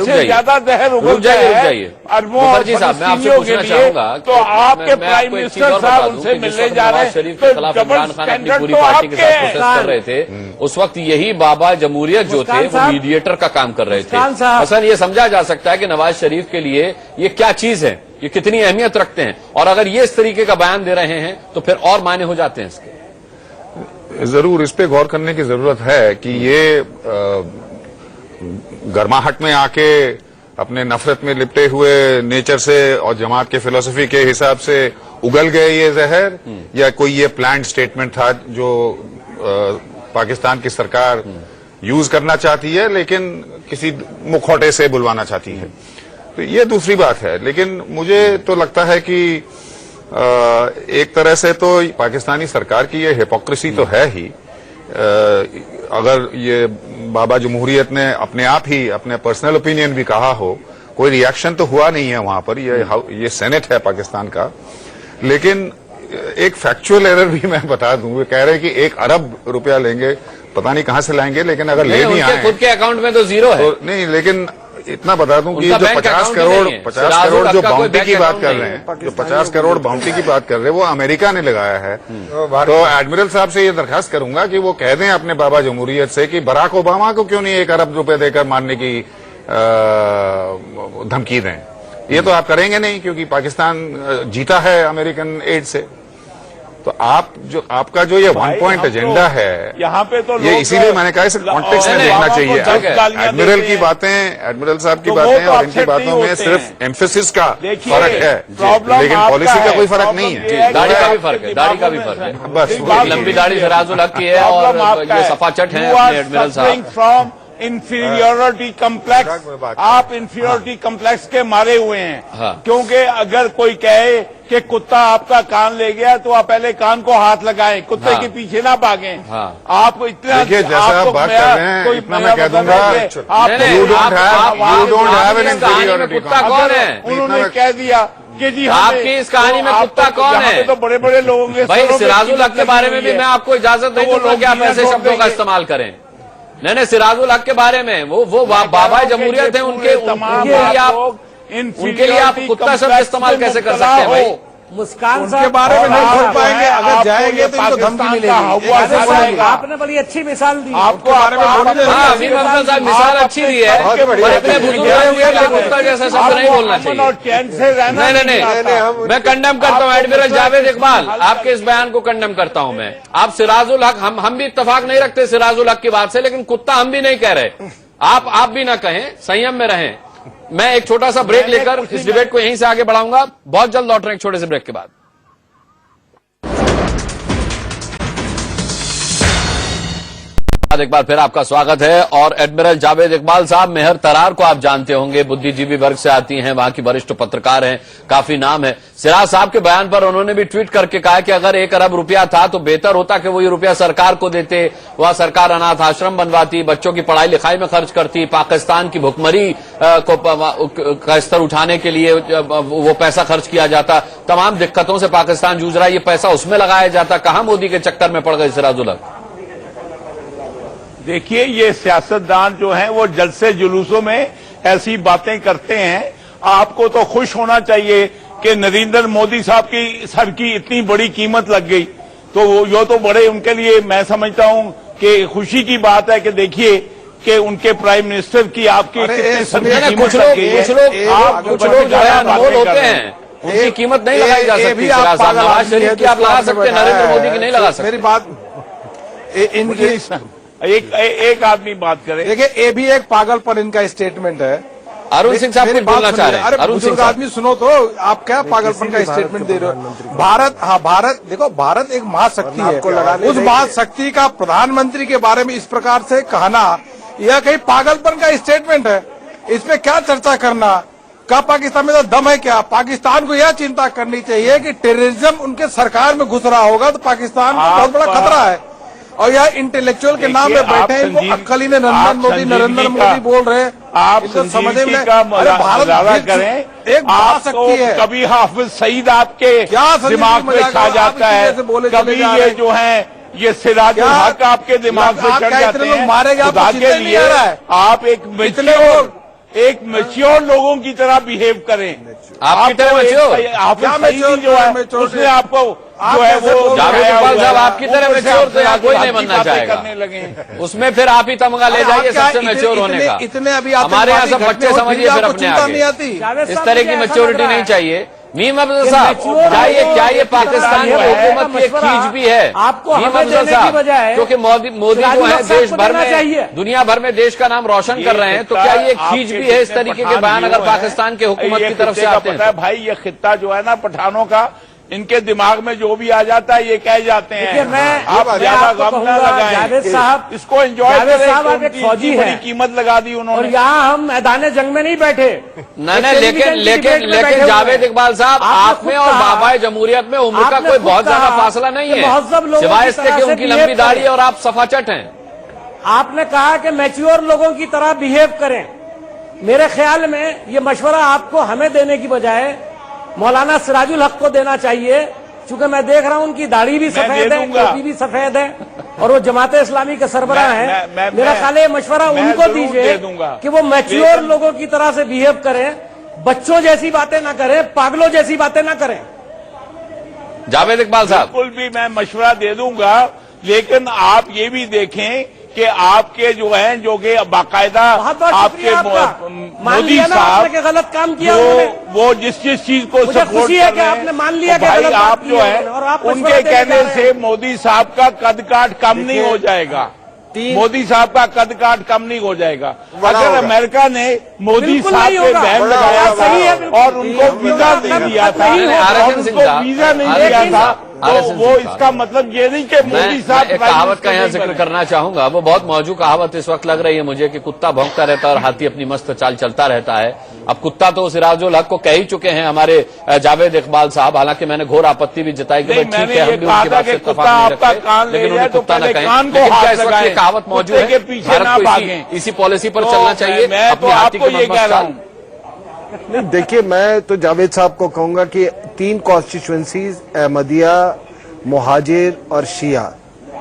हैं। रुक जाइए। मुखर्जी साहब, मैं आपसे पूछना चाहूंगा, तो आपके प्राइम मिनिस्टर साहब उनसे मिलने जा रहे हैं। शरीफ के खिलाफ इमरान खान अपनी पूरी पार्टी के साथ प्रोटेस्ट कर रहे थे, उस वक्त यही बाबा जमहूरियत जो थे वो मीडिएटर का काम कर रहे थे। हसन, ये समझा जा सकता है कि नवाज शरीफ के लिए ये क्या चीज है, ये कितनी अहमियत रखते हैं, और अगर ये इस तरीके का बयान दे रहे हैं तो फिर और मायने हो जाते हैं इसके। जरूर इस पे गौर करने की जरूरत है कि ये गर्माहट में आके अपने नफरत में लिपटे हुए नेचर से और जमात के फिलॉसफी के हिसाब से उगल गए ये जहर, या कोई ये प्लान्ड स्टेटमेंट था जो पाकिस्तान की सरकार यूज करना चाहती है लेकिन किसी मुखौटे से बुलवाना चाहती है। तो ये दूसरी बात है। लेकिन मुझे तो लगता है कि एक तरह से तो पाकिस्तानी सरकार की ये हिपोक्रेसी तो है ही। अगर ये बाबा जमहूरियत ने अपने आप ही अपने पर्सनल ओपिनियन भी कहा हो, कोई रिएक्शन तो हुआ नहीं है वहां पर। ये सेनेट है पाकिस्तान का। लेकिन एक फैक्चुअल एरर भी मैं बता दूं, वे कह रहे हैं कि 1 अरब रुपया लेंगे, पता नहीं कहां से लाएंगे, लेकिन अगर ले भी आए खुद के अकाउंट में तो जीरो है। तो नहीं, लेकिन इतना बता दूं कि जो 50 करोड़ जो बाउंटी की बात कर रहे हैं, जो 50 करोड़ बाउंटी की बात कर रहे हैं, वो अमेरिका ने लगाया है। तो एडमिरल साहब से ये दरखास्त करूंगा कि वो कह दें अपने बाबा जमहूरियत से कि बराक ओबामा को क्यों नहीं 1 अरब रुपए देकर मारने की धमकी दें। ये तो आप करेंगे नहीं, क्योंकि पाकिस्तान जीता है अमेरिकन एड से। तो आपका जो ये 1 पॉइंट एजेंडा है, यहाँ पे तो ये इसीलिए मैंने कहा इसे कॉन्टेक्स्ट में देखना चाहिए। एडमिरल की बातें, एडमिरल साहब की बातें और इनकी बातों में सिर्फ एम्फेसिस का फर्क है, लेकिन पॉलिसी का कोई फर्क नहीं है। दाढ़ी का भी फर्क है, दाढ़ी का भी फर्क है। बस लंबी दाढ़ी सिराजुल हक की है और ये सफाचट है अपने एडमिरल साहब। इंफीरियोरिटी कम्प्लेक्स, आप इंफीरियोरिटी कम्प्लेक्स के मारे हुए हैं। हाँ। क्योंकि अगर कोई कहे कि कुत्ता आपका कान ले गया तो आप पहले कान को हाथ लगाएं, कुत्ते हाँ। के पीछे ना भागें। हाँ। आप इतना देखिए, जैसा आप बात कर रहे हैं इतना मैं कह दूंगा, you don't have an inferiority कुत्ता कौन है? उन्होंने कह दिया कि जी आपकी इस कहानी में कुत्ता कौन है? तो बड़े बड़े लोगों के भाई, सिराजुल हक के बारे में भी मैं आपको इजाजत नहीं दूंगा कि आप ऐसे शब्दों का इस्तेमाल करें। नहीं, सिराजुल हक के बारे में वो बाबा जमहूरियत है, उनके लिए आप कुत्ता शब्द इस्तेमाल कैसे कर सकते हैं भाई? मुस्कान उनके साहब बारे में नहीं बोल आप पाएंगे, आपको अगर जाएंगे तो इनको धमकी पाकिस्तान का मिलेगी। हवा से ऐसे बोलेगा। आपने बड़ी अच्छी मिसाल दी। आपको बारे में बोलने देंगे। हाँ, अमीर अफजल साहब मिसाल अच्छी दी है, पर अपने बुजुर्ग आदमी के लिए कुत्ता जैसा शब्द नहीं बोलना चाहिए। और चैन से रहना नहीं, मैं कंडेम करता हूँ एडमिरल जावेद इकबाल, आपके इस बयान को कंडेम करता हूँ मैं। आप सिराजुल हक, हम भी इत्तेफाक नहीं रखते सिराजुल हक की बात से, लेकिन कुत्ता हम भी नहीं कह रहे। आप भी ना कहें, संयम में रहें। मैं एक छोटा सा ब्रेक लेकर इस डिबेट को यहीं से आगे बढ़ाऊंगा। बहुत जल्द लौट रहे हैं एक छोटे से ब्रेक के बाद। एक बार फिर आपका स्वागत है। और एडमिरल जावेद इकबाल साहब, मेहर तरार को आप जानते होंगे, बुद्धिजीवी वर्ग से आती हैं, वहां की वरिष्ठ पत्रकार हैं, काफी नाम है। सिराज साहब के बयान पर उन्होंने भी ट्वीट करके कहा कि अगर 1 अरब रुपया था तो बेहतर होता कि वो ये रुपया सरकार को देते, वह सरकार अनाथ आश्रम बनवाती, बच्चों की पढ़ाई लिखाई में खर्च करती, पाकिस्तान की भुखमरी का स्तर उठाने के लिए वो पैसा खर्च किया जाता, तमाम दिक्कतों से पाकिस्तान जूझ रहा है, ये पैसा उसमें लगाया जाता। कहां मोदी के चक्कर में पड़ गए सिराजुल हक? देखिए, ये सियासतदान जो हैं वो जलसे जुलूसों में ऐसी बातें करते हैं। आपको तो खुश होना चाहिए कि नरेंद्र मोदी साहब की सर की इतनी बड़ी कीमत लग गई, तो यो तो बड़े उनके लिए मैं समझता हूं कि खुशी की बात है कि देखिए कि उनके प्राइम मिनिस्टर की आपकी कितने सर की कीमत लग गई है। कुछ लोग जो है अनमोल होते हैं, उनकी कीमत नहीं लगाई जा सकती। नवाज शरीफ की आप लगा सकते हैं, नरेंद्र मोदी की नहीं लगा सकते। मेरी बात एक आदमी बात करे। देखिए, ये भी एक पागलपन इनका स्टेटमेंट है। अरुण सिंह साहब कुछ बोलना चाह रहे हैं। अरे बुजुर्ग आदमी सुनो तो, आप क्या पागलपन का स्टेटमेंट दे रहे हो? भारत देखो, भारत एक महाशक्ति है। उस महाशक्ति का प्रधानमंत्री के बारे में इस प्रकार से कहना, यह कहीं पागलपन का स्टेटमेंट है। इस पे क्या चर्चा करना? क्या पाकिस्तान में तो दम है क्या? पाकिस्तान को यह चिंता करनी चाहिए कि टेररिज्म उनके सरकार में घुस रहा होगा तो पाकिस्तान को बहुत बड़ा खतरा है। और यह इंटेलेक्चुअल के नाम पे बैठे हैं, इनको अक्ल ही नरेंद्र मोदी बोल रहे हैं। आप समझने में भारत करें, एक महाशक्ति है। कभी हाफिज सईद आपके दिमाग में छा जाता है, कभी ये जो है ये सिराजुल हक आपके दिमाग में चढ़ जाते हैं। खुदा के लिए आप एक मैच्योर लोगों की तरह बिहेव करें। आपकी तरह मैच्योर? हाफिज जो है उसने आपको जो है वो जावेद इकबाल साहब आपकी तरह मैच्योर तो यहाँ कोई नहीं बनना चाहेगा। उसमें फिर आप ही तमगा ले जाइए सबसे मैच्योर होने का। इतने अभी हमारे यहाँ सब बच्चे समझिए फिर अपने आगे। इस तरह की मैच्योरिटी नहीं चाहिए। मीम अफजल साहब, क्या ये पाकिस्तान की हुकूमत की एक खींच भी है? मीम अफजल साहब, क्योंकि मोदी जो है देश भर में, दुनिया भर में देश का नाम रोशन कर रहे हैं, तो क्या ये खींच भी है इस तरीके के बयान अगर पाकिस्तान के हुकूमत की तरफ से आते हैं? भाई, ये खित्ता जो है ना पठानों का, इनके दिमाग में जो भी आ जाता है ये कह जाते हैं। आप ज्यादा गम न लगाएं, इसको एंजॉय करें। आप एक फौजी हैं, कीमत लगा दी उन्होंने। और यहाँ हम मैदान जंग में नहीं बैठे। नहीं, लेकिन जावेद इकबाल साहब, आप में और बाबाए जमहूरियत में उम्र का कोई बहुत ज्यादा फासला नहीं है, सिवाय इसके कि उनकी लंबी दाढ़ी और आप सफाचट हैं। आपने कहा कि मैच्योर लोगों की तरह बिहेव करें। मेरे ख्याल में ये मशवरा आपको हमें देने की बजाय मौलाना सिराजुल हक को देना चाहिए, क्योंकि मैं देख रहा हूं उनकी दाढ़ी भी सफेद है, टोपी भी सफेद है, और वो जमाते इस्लामी के सरबराह हैं। मेरा ख्याल है मशवरा उनको दीजिए कि वो मैच्योर लोगों की तरह से बिहेव करें, बच्चों जैसी बातें ना करें, पागलों जैसी बातें ना करें। जावेद इकबाल साहब, बिल्कुल भी मैं मशवरा दे दूंगा, लेकिन आप ये भी देखें कि आपके जो हैं, जो कि बाकायदा आपके मोदी साहब के गलत काम किया वो जिस चीज को सपोर्ट कर रहे हैं, आपने मान लिया भाई आप जो है उनके कहने से मोदी साहब का कद काठ कम नहीं हो जाएगा। मोदी साहब का कद काठ कम नहीं हो जाएगा। अगर अमेरिका ने मोदी साहब पे बैन लगाया और उनको वीजा नहीं दिया था, उनको वीजा नहीं दिया था, तो वो इसका मतलब ये नहीं कि मोदी साहब। एक कहावत का यहाँ जिक्र करना चाहूंगा, वो बहुत मौजूद कहावत इस वक्त लग रही है मुझे कि कुत्ता भौंकता रहता है और हाथी अपनी मस्त चाल चलता रहता है। अब कुत्ता तो सिराजुल हक को कह ही चुके हैं हमारे जावेद इकबाल साहब, हालांकि मैंने घोर आपत्ति भी जताई कि ठीक है हम भी उनकी बात से इत्तेफाक नहीं रखते, लेकिन उन्हें कुत्ता न कहें। लेकिन क्या इस वक्त ये कहावत मौजूद है, भारत को इसी पॉलिसी पर चलना चाहिए अपनी हाथी के मस्त चाल? नहीं, देखिए, मैं तो जावेद साहब को कहूंगा कि 3 कॉन्स्टिट्यूएंसीज अहमदिया, मुहाजिर और शिया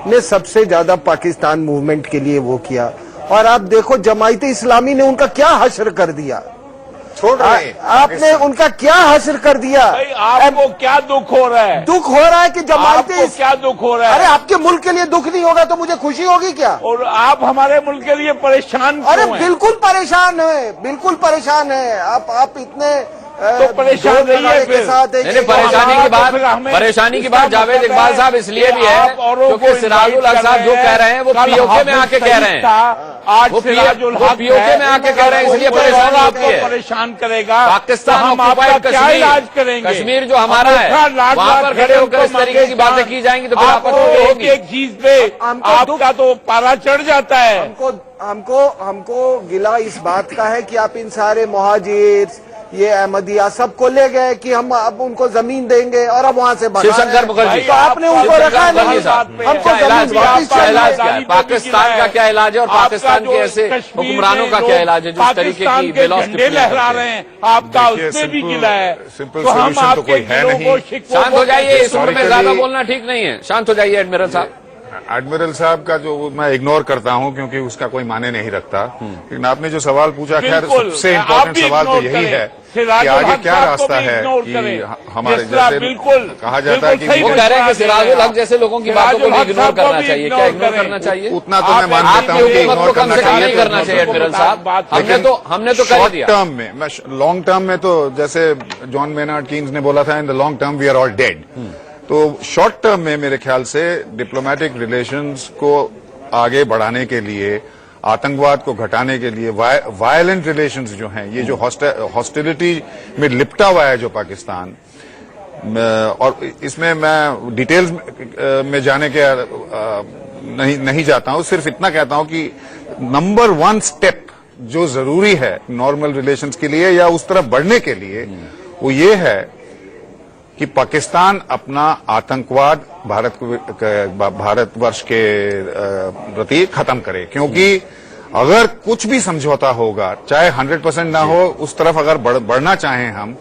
ने सबसे ज्यादा पाकिस्तान मूवमेंट के लिए वो किया। और आप देखो जमायत इस्लामी ने उनका क्या हश्र कर दिया। छोड़ रहे हैं। आपने उनका क्या हासिल कर दिया? भाई आपको क्या दुख हो रहा है? दुख हो रहा है कि जमायतें आपको क्या दुख हो रहा है? अरे आपके मुल्क के लिए दुख नहीं होगा तो मुझे खुशी होगी क्या? और आप हमारे मुल्क के लिए परेशान क्यों अरे हैं? बिल्कुल परेशान है, बिल्कुल परेशान है। आप इतने तो परेशान जोर रहिए लगाने फिर। के साथ नहीं, परेशानी की बात जावेद इकबाल साहब इसलिए भी है क्योंकि सिराजुल हक साहब जो कह रहे हैं वो पीओके में आके कह रहे हैं, आज वो सिराजुल हक पीओके में आके कह रहे हैं, इसलिए परेशानी होती है। परेशान करेगा पाकिस्तान तो हम आपका ऑक्युपाइड क्या इलाज करेंगे? कश्मीर जो हमारा है वहां पर खड़े होकर इस तरीके की बातें की जाएंगी तो फिर आपत्ति तो होगी। एक चीज पे आपका तो पारा चढ़ जाता है। हमको गिला इस बात का है कि आप इन सारे मुहाजिर ये अहमदिया सबको ले गए कि हम अब उनको जमीन देंगे और अब वहां से शिवशंकर मुखर्जी तो आपने उनको रखा नहीं। हमको जमीन वापस चाहिए। पाकिस्तान का क्या इलाज है और पाकिस्तान के ऐसे हुक्मरानों का क्या इलाज है जो इस तरीके की झंडे लहरा रहे हैं? आपका उससे भी गिला है सिंपल तो हम सोल्यूशन तो आपके कोई है गिलों को नहीं। शिकवों शांत हो जाइए, इस उम्र में Historically- ज्यादा बोलना ठीक नहीं है। शांत हो जाइए एडमिरल साहब। एडमिरल साहब का जो मैं इग्नोर करता हूं क्योंकि उसका कोई माने नहीं रखता, लेकिन आपने जो सवाल पूछा, खैर बिल्कुल, सबसे आप इम्पोर्टेंट भी सवाल तो इग्नोर यही करें। है कि सिराजुल आगे हक क्या साहब को रास्ता भी है इग्नोर कि करें। हमारे जिस तरह जैसे बिल्कुल कहा जाता है कि बिल्कुल वो सही कह रहे हैं कि फैसला सिराजुल लिया। हक जैसे लोगों की बातों को भी सिराजुल हक इग्नोर साहब को करना भी चाहिए। क्या इग्नोर इग्नोर करें। करना चाहिए? उतना तो मैं मान लेता हूँ कि आपकी इग्नोर हुकूमत को कम करना से कम नहीं चाहिए। करना चाहिए एडमिरल साहब। हमने तो कर दिया। शॉर्ट टर्म में, मैं लॉन्ग टर्म में तो जैसे जॉन मेनार्ड कीन्स ने बोला था, in the long term we are all dead. तो शॉर्ट टर्म में मेरे ख्याल से डिप्लोमेटिक रिलेशंस को आगे बढ़ाने के लिए, आतंकवाद को घटाने के लिए, वायलेंट रिलेशंस जो हैं, ये जो हॉस्टिलिटी में लिपटा हुआ है जो पाकिस्तान, और इसमें मैं डिटेल्स में जाने के नहीं जाता हूं, सिर्फ इतना कहता हूं कि नंबर 1 स्टेप जो जरूरी है नॉर्मल रिलेशंस के लिए या उस तरफ बढ़ने के लिए, वो ये है कि पाकिस्तान अपना आतंकवाद भारतवर्ष के प्रति खत्म करे। क्योंकि अगर कुछ भी समझौता होगा, चाहे 100% ना हो, उस तरफ अगर बढ़ना चाहें हम,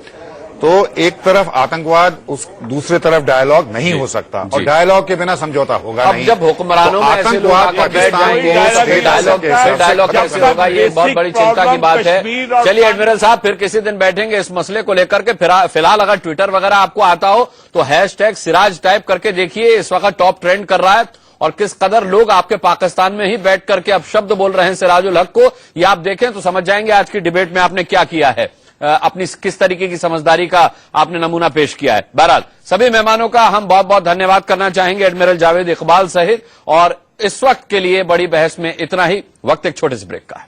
तो एक तरफ आतंकवाद, उस दूसरे तरफ डायलॉग नहीं हो सकता, और डायलॉग के बिना समझौता होगा अब नहीं। जब हुक्मरानों में ऐसे लोग आकर बैठ जाएंगे डायलॉग कैसे होगा, ये एक बहुत बड़ी चिंता की बात है। चलिए एडमिरल साहब, फिर किसी दिन बैठेंगे इस मसले को लेकर के। फिलहाल अगर ट्विटर वगैरह आपको आता हो तो हैशटैग सिराज टाइप करके देखिए, इस वक्त टॉप ट्रेंड कर रहा है, और किस कदर लोग आपके पाकिस्तान में ही बैठ करके अब शब्द बोल रहे हैं सिराजुल हक को, ये आप देखें तो समझ जाएंगे आज की डिबेट में आपने क्या किया है, अपनी किस तरीके की समझदारी का आपने नमूना पेश किया है। बहरहाल सभी मेहमानों का हम बहुत बहुत धन्यवाद करना चाहेंगे, एडमिरल जावेद इकबाल सहित। और इस वक्त के लिए बड़ी बहस में इतना ही। वक्त एक छोटे से ब्रेक का है।